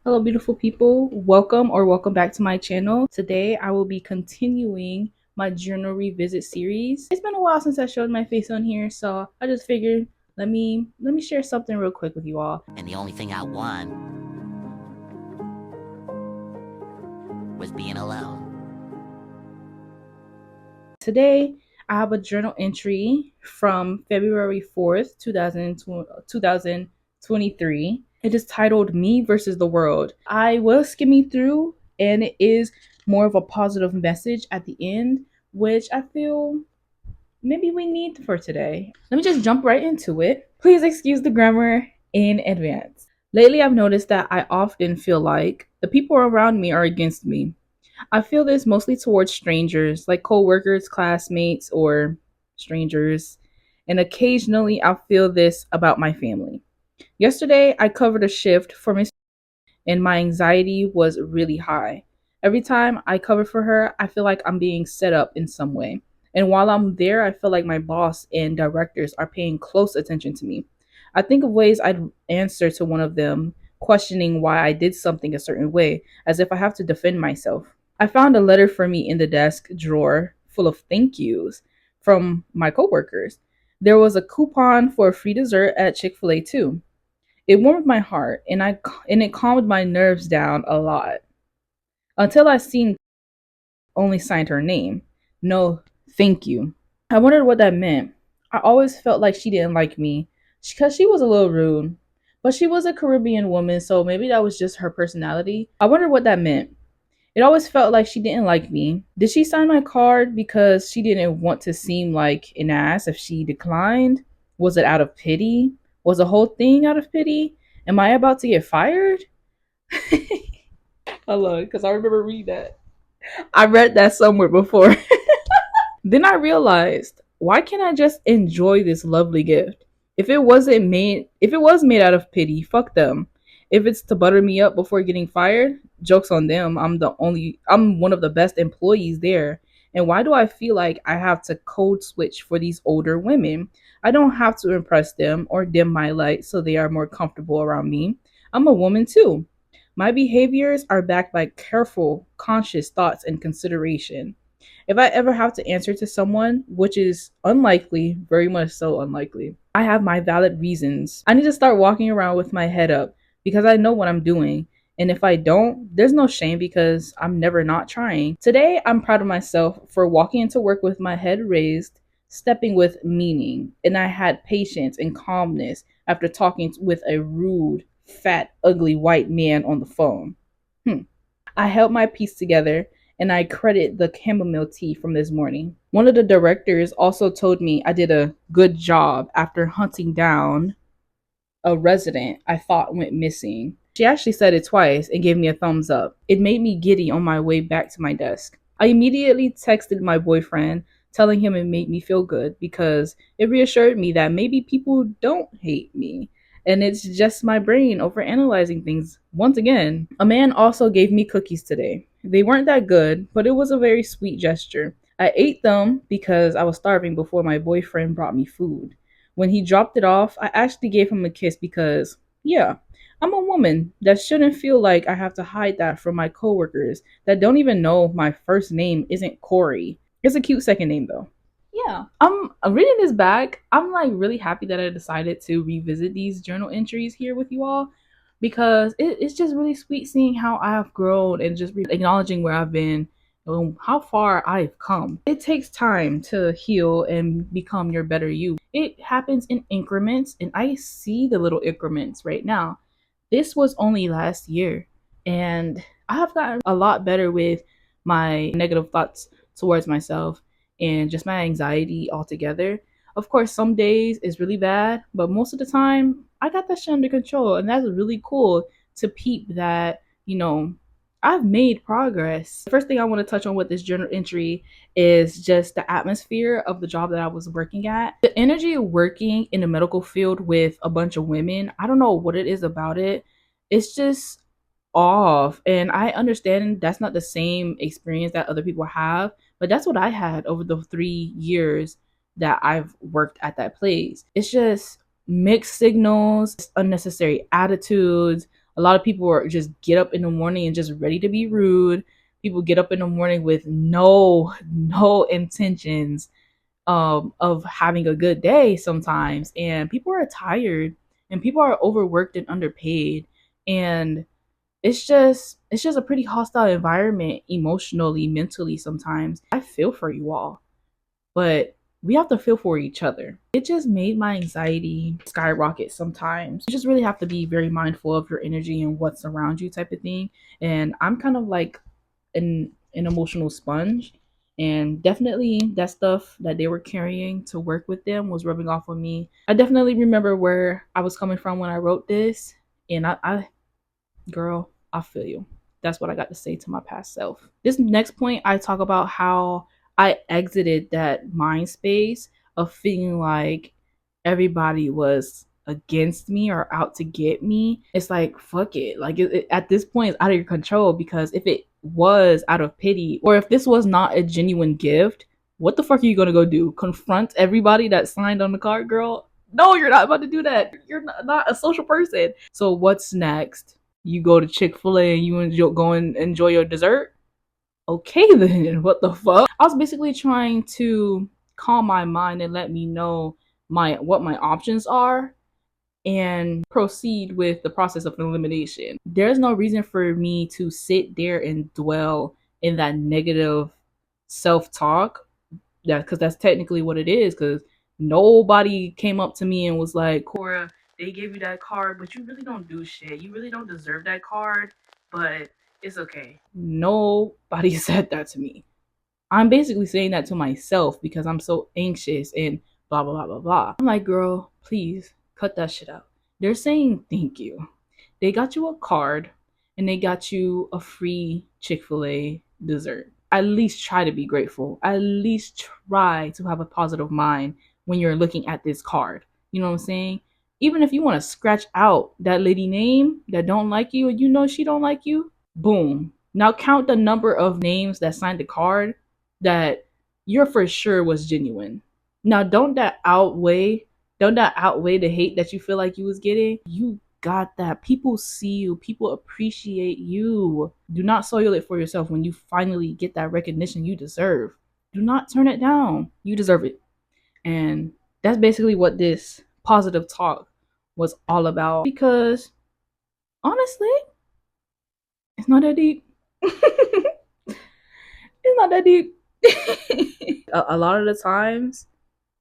Hello, beautiful people. Welcome back to my channel. Today, I will be continuing my journal revisit series. It's been a while since I showed my face on here, so I just figured let me share something real quick with you all. And the only thing I want was being alone. Today, I have a journal entry from February 4th, 2023. It is titled Me versus the World. I was skimming through, and it is more of a positive message at the end, which I feel maybe we need for today. Let me just jump right into it. Please excuse the grammar in advance. Lately, I've noticed that I often feel like the people around me are against me. I feel this mostly towards strangers, like coworkers, classmates, or strangers. And occasionally I'll feel this about my family. Yesterday, I covered a shift for Miss, and my anxiety was really high. Every time I cover for her, I feel like I'm being set up in some way. And while I'm there, I feel like my boss and directors are paying close attention to me. I think of ways I'd answer to one of them, questioning why I did something a certain way, as if I have to defend myself. I found a letter for me in the desk drawer full of thank yous from my coworkers. There was a coupon for a free dessert at Chick-fil-A too. It warmed my heart, and it calmed my nerves down a lot. Until I seen only signed her name. No, thank you. I wondered what that meant. I always felt like she didn't like me because she was a little rude. But she was a Caribbean woman, so maybe that was just her personality. I wondered what that meant. It always felt like she didn't like me. Did she sign my card because she didn't want to seem like an ass if she declined? Was it out of pity? Was the whole thing out of pity? Am I about to get fired? I love it because I remember reading that. I read that somewhere before. Then I realized, why can't I just enjoy this lovely gift? If it was made out of pity, fuck them. If it's to butter me up before getting fired, jokes on them. I'm one of the best employees there. And why do I feel like I have to code switch for these older women? I don't have to impress them or dim my light so they are more comfortable around me. I'm a woman too. My behaviors are backed by careful, conscious thoughts and consideration. If I ever have to answer to someone, which is unlikely, very much so unlikely, I have my valid reasons. I need to start walking around with my head up because I know what I'm doing. And if I don't, there's no shame because I'm never not trying. Today, I'm proud of myself for walking into work with my head raised, stepping with meaning, and I had patience and calmness after talking with a rude, fat, ugly white man on the phone. I held my piece together and I credit the chamomile tea from this morning. One of the directors also told me I did a good job after hunting down a resident I thought went missing. She actually said it twice and gave me a thumbs up. It made me giddy on my way back to my desk. I immediately texted my boyfriend, telling him it made me feel good because it reassured me that maybe people don't hate me. And it's just my brain overanalyzing things once again. A man also gave me cookies today. They weren't that good, but it was a very sweet gesture. I ate them because I was starving before my boyfriend brought me food. When he dropped it off, I actually gave him a kiss because, yeah, I'm a woman that shouldn't feel like I have to hide that from my coworkers that don't even know my first name isn't Corey. It's a cute second name though. Yeah, I'm reading this back. I'm like really happy that I decided to revisit these journal entries here with you all because it's just really sweet seeing how I have grown and just acknowledging where I've been and how far I've come. It takes time to heal and become your better you. It happens in increments, and I see the little increments right now. This was only last year, and I have gotten a lot better with my negative thoughts towards myself and just my anxiety altogether. Of course, some days is really bad, but most of the time, I got that shit under control, and that's really cool to peep that, I've made progress. The first thing I want to touch on with this journal entry is just the atmosphere of the job that I was working at. The energy of working in the medical field with a bunch of women, I don't know what it is about it. It's just off. And I understand that's not the same experience that other people have, but that's what I had over the 3 years that I've worked at that place. It's just mixed signals, unnecessary attitudes, A lot of people are just get up in the morning and just ready to be rude. People get up in the morning with no intentions of having a good day sometimes, and people are tired, and people are overworked and underpaid, and it's just a pretty hostile environment emotionally, mentally sometimes. I feel for you all, but we have to feel for each other. It just made my anxiety skyrocket sometimes. You just really have to be very mindful of your energy and what's around you, type of thing. And I'm kind of like an emotional sponge. And definitely that stuff that they were carrying to work with them was rubbing off on me. I definitely remember where I was coming from when I wrote this. And I girl, I feel you. That's what I got to say to my past self. This next point, I talk about how I exited that mind space of feeling like everybody was against me or out to get me. It's like, fuck it. Like, at this point, it's out of your control, because if it was out of pity, or if this was not a genuine gift, what the fuck are you gonna go do? Confront everybody that signed on the card, girl? No, you're not about to do that. You're not a social person. So, what's next? You go to Chick-fil-A and you go and enjoy your dessert? Okay then, what the fuck? I was basically trying to calm my mind and let me know what my options are and proceed with the process of elimination. There's no reason for me to sit there and dwell in that negative self-talk, because that's technically what it is. Because nobody came up to me and was like, Cora, they gave you that card, but you really don't do shit. You really don't deserve that card, but it's okay. Nobody said that to me. I'm basically saying that to myself because I'm so anxious and blah blah blah blah blah. I'm like, girl, please cut that shit out. They're saying thank you. They got you a card and they got you a free Chick-fil-A dessert. At least try to be grateful. At least try to have a positive mind when you're looking at this card. You know what I'm saying? Even if you want to scratch out that lady name that don't like you and you know she don't like you, boom. Now count the number of names that signed the card that you're for sure was genuine. Now don't that outweigh the hate that you feel like you was getting? You got that. People see you. People appreciate you. Do not soil it for yourself when you finally get that recognition you deserve. Do not turn it down. You deserve it. And that's basically what this positive talk was all about. Because honestly, it's not that deep. It's not that deep. A lot of the times,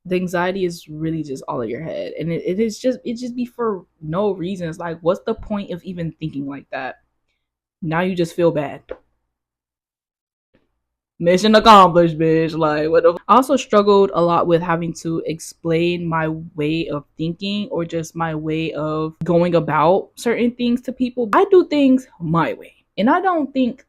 the anxiety is really just all in your head, and it just be for no reasons. Like, what's the point of even thinking like that? Now you just feel bad. Mission accomplished, bitch. Like, what the I also struggled a lot with having to explain my way of thinking or just my way of going about certain things to people. I do things my way, and I don't think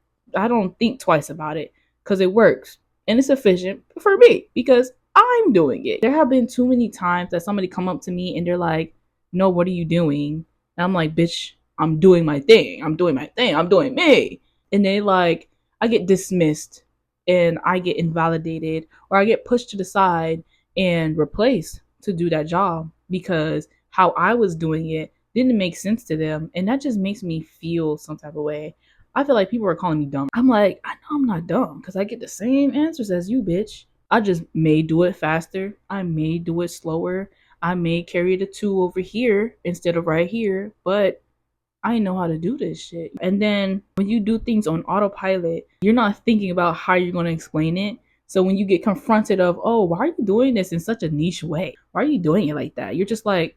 twice about it, because it works and it's efficient for me because I'm doing it. There have been too many times that somebody come up to me and they're like, "No, what are you doing?" And I'm like, "Bitch, I'm doing my thing. I'm doing my thing. I'm doing me." And they like, I get dismissed and I get invalidated, or I get pushed to the side and replaced to do that job because how I was doing it didn't make sense to them. And that just makes me feel some type of way. I feel like people are calling me dumb. I'm like, I know I'm not dumb because I get the same answers as you, bitch. I just may do it faster. I may do it slower. I may carry the two over here instead of right here, but I know how to do this shit. And then when you do things on autopilot, you're not thinking about how you're going to explain it. So when you get confronted of, oh, why are you doing this in such a niche way? Why are you doing it like that? You're just like,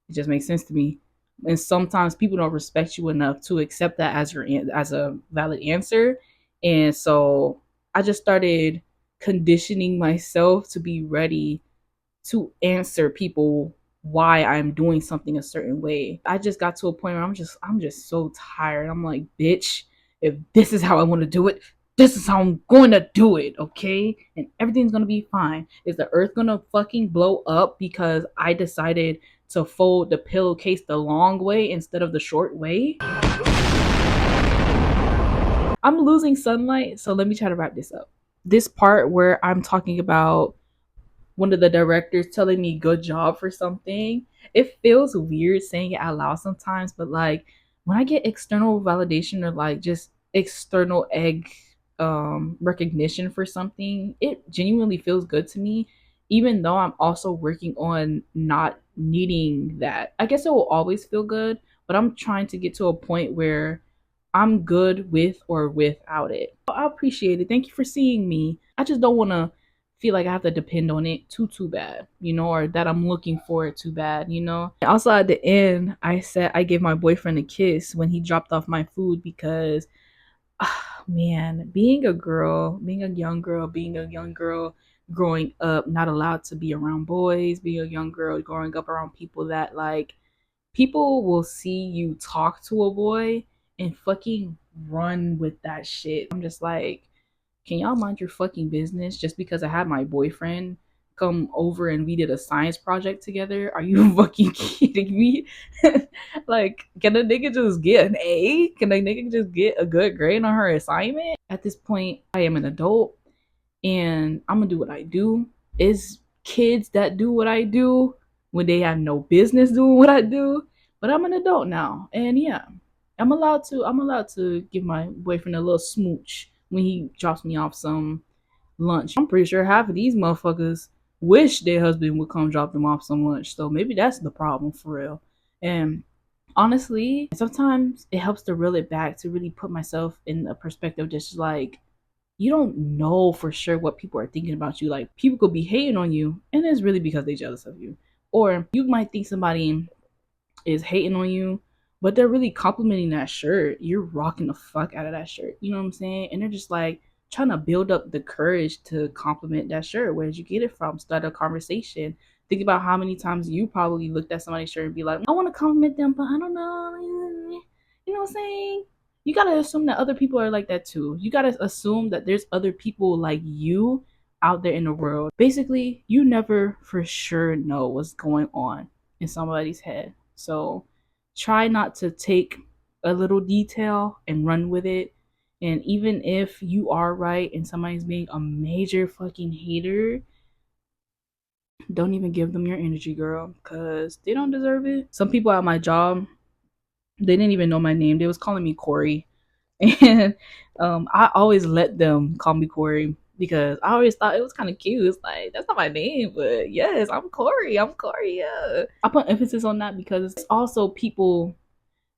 it just makes sense to me. And sometimes people don't respect you enough to accept that as as a valid answer. And so I just started conditioning myself to be ready to answer people why I'm doing something a certain way. I just got to a point where I'm just so tired. I'm like, bitch, if this is how I want to do it, this is how I'm going to do it, okay? And everything's going to be fine. Is the earth going to fucking blow up because I decided to fold the pillowcase the long way instead of the short way? I'm losing sunlight, so let me try to wrap this up. This part where I'm talking about one of the directors telling me good job for something, it feels weird saying it out loud sometimes, but like when I get external validation or like just external egg recognition for something, it genuinely feels good to me, even though I'm also working on not needing that. I guess it will always feel good, but I'm trying to get to a point where I'm good with or without it. I appreciate it. Thank you for seeing me. I just don't want to feel like I have to depend on it too bad, or that I'm looking for it too bad. Also at the end, I said I gave my boyfriend a kiss when he dropped off my food because man, being a young girl, growing up not allowed to be around boys, being a young girl growing up around people that like people will see you talk to a boy and fucking run with that shit. I'm just like, can y'all mind your fucking business just because I had my boyfriend come over and we did a science project together? Are you fucking kidding me? Like, can a nigga just get an A? Can a nigga just get a good grade on her assignment? At this point, I am an adult and I'm gonna do what I do. It's kids that do what I do when they have no business doing what I do. But I'm an adult now, and yeah, I'm allowed to give my boyfriend a little smooch when he drops me off some lunch. I'm pretty sure half of these motherfuckers wish their husband would come drop them off some lunch. So maybe that's the problem for real. And honestly, sometimes it helps to reel it back to really put myself in a perspective just like you don't know for sure what people are thinking about you. Like people could be hating on you and it's really because they're jealous of you. Or you might think somebody is hating on you, but they're really complimenting that shirt. You're rocking the fuck out of that shirt. You know what I'm saying? And they're just like trying to build up the courage to compliment that shirt. Where did you get it from? Start a conversation. Think about how many times you probably looked at somebody's shirt and be like, I want to compliment them, but I don't know. You know what I'm saying? You gotta assume that other people are like that too. You gotta assume that there's other people like you out there in the world. Basically, you never for sure know what's going on in somebody's head. So try not to take a little detail and run with it. And even if you are right and somebody's being a major fucking hater, don't even give them your energy, girl, because they don't deserve it. Some people at my job, they didn't even know my name. They was calling me Corey. And I always let them call me Corey because I always thought it was kind of cute. It's like, that's not my name, but yes, I'm Corey. I'm Corey. Yeah. I put emphasis on that because it's also people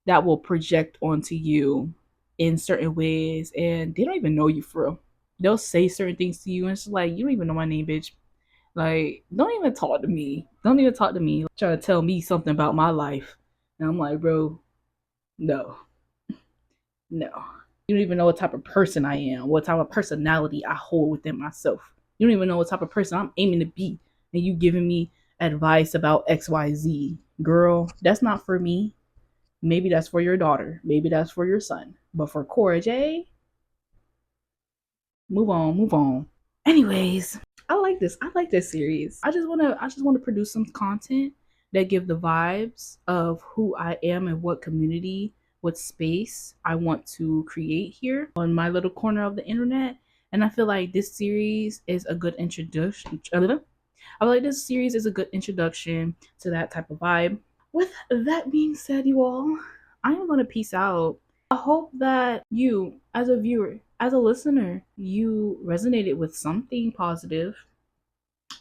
that will project onto you in certain ways and they don't even know you for real. They'll say certain things to you and it's like, you don't even know my name, bitch. Like, don't even talk to me. Don't even talk to me. Try to tell me something about my life. And I'm like, bro, no, no. You don't even know what type of person I am, what type of personality I hold within myself. You don't even know what type of person I'm aiming to be. And you giving me advice about XYZ. Girl, that's not for me. Maybe that's for your daughter. Maybe that's for your son. But for Cora J, move on, move on. Anyways, I like this. I like this series. I just wanna produce some content that give the vibes of who I am and what community, what space I want to create here on my little corner of the internet. And I feel like this series is a good introduction. I feel like this series is a good introduction to that type of vibe. With that being said, you all, I am gonna peace out. I hope that you, as a viewer, as a listener, you resonated with something positive.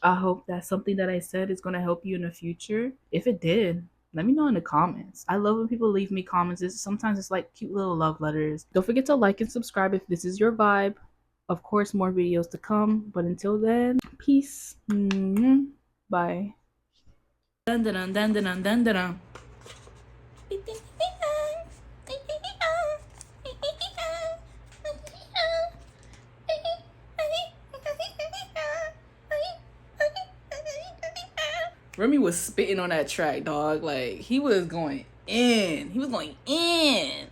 I hope that something that I said is gonna help you in the future. If it did, let me know in the comments. I love when people leave me comments. Sometimes it's like cute little love letters. Don't forget to like and subscribe if this is your vibe. Of course, more videos to come. But until then, peace. Bye. Dun, dun, dun, dun, dun, dun, dun, dun. Remy was spitting on that track, dog. Like he was going in. He was going in.